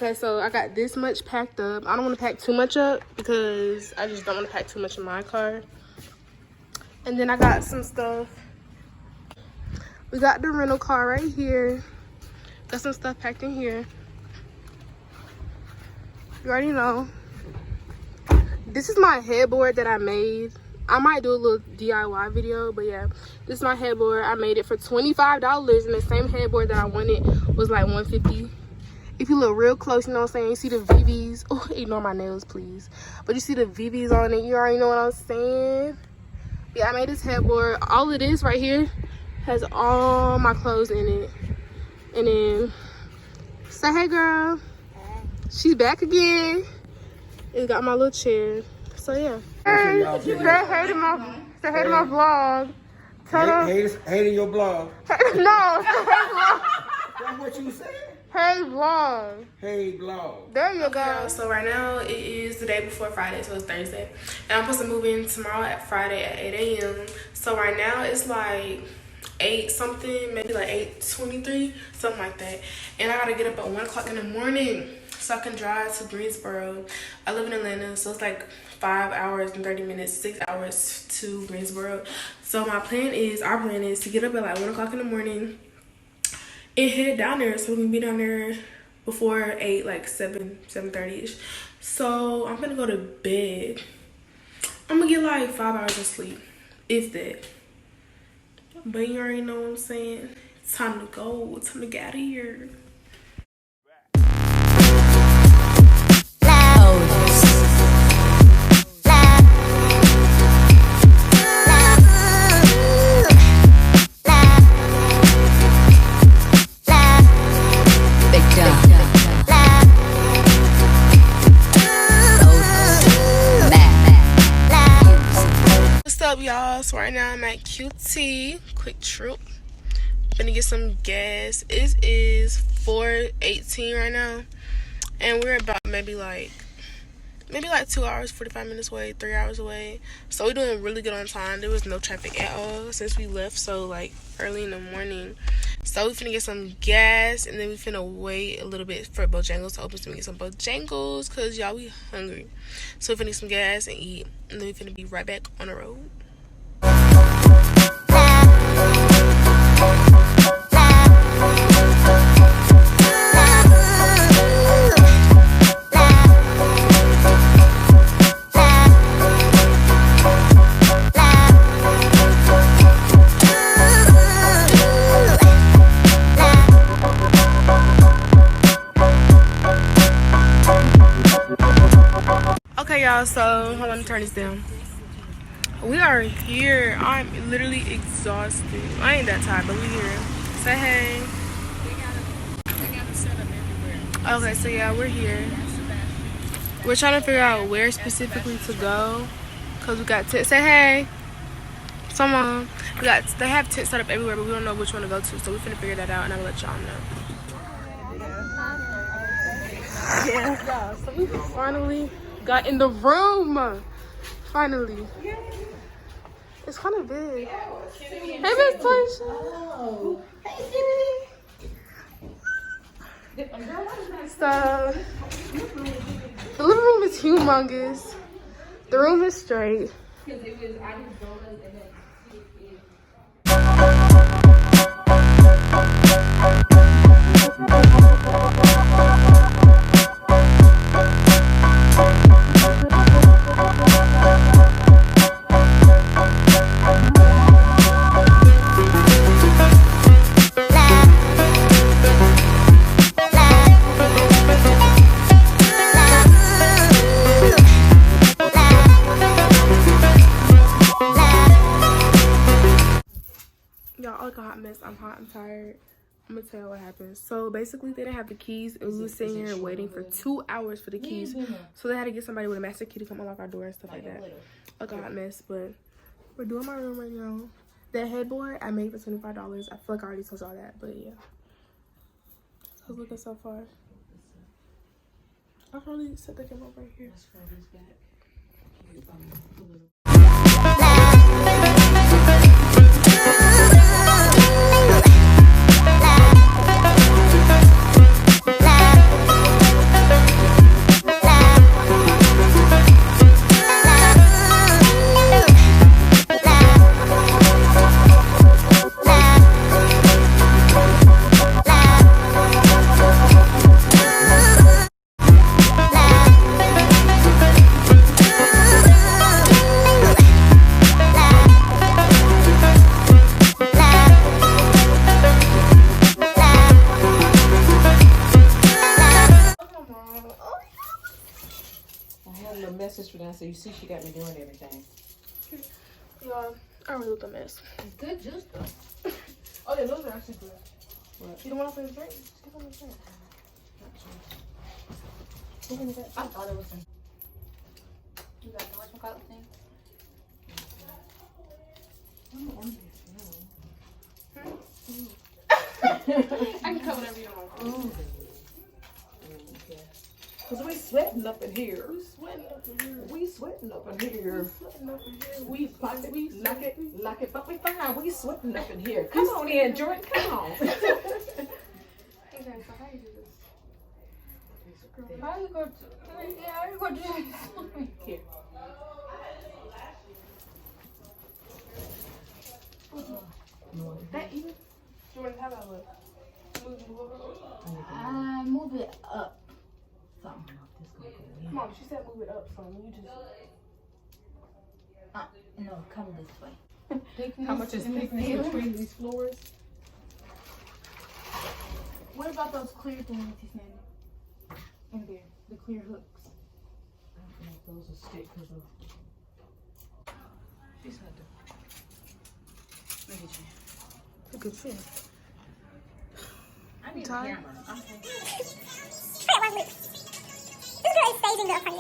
Okay, so I got this much packed up. I don't want to pack too much up because I just don't want to pack too much in my car. And then I got some stuff. We got the rental car right here. Got some stuff packed in here. You already know. This is my headboard that I made. I might do a little DIY video, but yeah, this is my headboard. I made it for $25, and the same headboard that I wanted was like $150. If you look real close, you know what I'm saying, you see the VVs. Oh, ignore my nails, please. But you see the VVs on it, you already know what I'm saying. Yeah, I made this headboard. All of this right here has all my clothes in it. And then, say hey, girl. She's back again. It's got my little chair. So yeah. Hey, say hey to my vlog. Tell them. Hey to your blog. No, say hey vlog. That's what you said. Hey vlog. Hey vlog. There you go. So right now it is the day before Friday, so it's Thursday. And I'm supposed to move in tomorrow at Friday at 8 a.m. So right now it's like 8 something, maybe like 8:23, something like that. And I gotta get up at 1 o'clock in the morning so I can drive to Greensboro. I live in Atlanta, so it's like 5 hours and 30 minutes, 6 hours to Greensboro. So our plan is to get up at like 1 o'clock in the morning and head down there so we can be down there before 8, like 7:30ish. So I'm gonna go to bed. I'm gonna get like 5 hours of sleep, if that. But you already know what I'm saying. It's time to go. It's time to get out of here. Y'all, so right now I'm at QT Quick Trip. Gonna get some gas. It is 4:18 right now, and we're about maybe like 2 hours 45 minutes away, 3 hours away. So we're doing really good on time. There was no traffic at all since we left, so like early in the morning. So we finna get some gas, and then we finna wait a little bit for Bojangles to open so we can get some Bojangles, cause y'all, we hungry. So we finna get some gas and eat, and then we finna be right back on the road. Okay, y'all, so I want to turn this down. We are here. I'm literally exhausted. I ain't that tired, but we here. Say hey. They got a setup everywhere. Okay, so yeah, we're here. We're trying to figure out where specifically to go, cause we got tents. Say hey. Someone. They have tents set up everywhere, but we don't know which one to go to. So we're finna figure that out, and I'm gonna let y'all know. Yeah. So we finally got in the room. Finally. It's kind of big. Hey, Miss Toysha. Oh. Hey, So, the living room is humongous. The room is straight. Y'all, like a hot mess. I'm hot, I'm tired. I'm gonna tell you what happened. So basically they didn't have the keys, and we were sitting here waiting for 2 hours for the keys. So they had to get somebody with a master key to come unlock our door and stuff like that. Like a hot mess, but we're doing my room right now. That headboard I made for $25. I feel like I already told y'all that, but yeah. So it's looking so far. I'll probably set the camera right here. yesterday, so you see she got me doing everything. Y'all, I really look a mess. It's good juice though. Oh yeah, those are actually good. What? You don't want to drink? Just get on the drink. I thought it was some. You got the whatchamacallit thing? I can come whenever you want. Cause we sweating up in here. Sweating up in here. We sweating up in here. Sweating up in here. We like it, but we fine. We sweating up in here. Come on in, Jordan. Come on. Okay, so how you do this? How you go to? Yeah, how you go to? Here. That even? Jordan, how about look? Move over. Move it up. Something. Come on, she said move it up, so you just. No, come this way. How much is picnic between these floors? What about those clear things he's saying? In there, the clear hooks. I don't know if those will stick because of. She's had to. Look at you. A good fit. I need a Tired? camera. Okay. This girl is staging girl for me.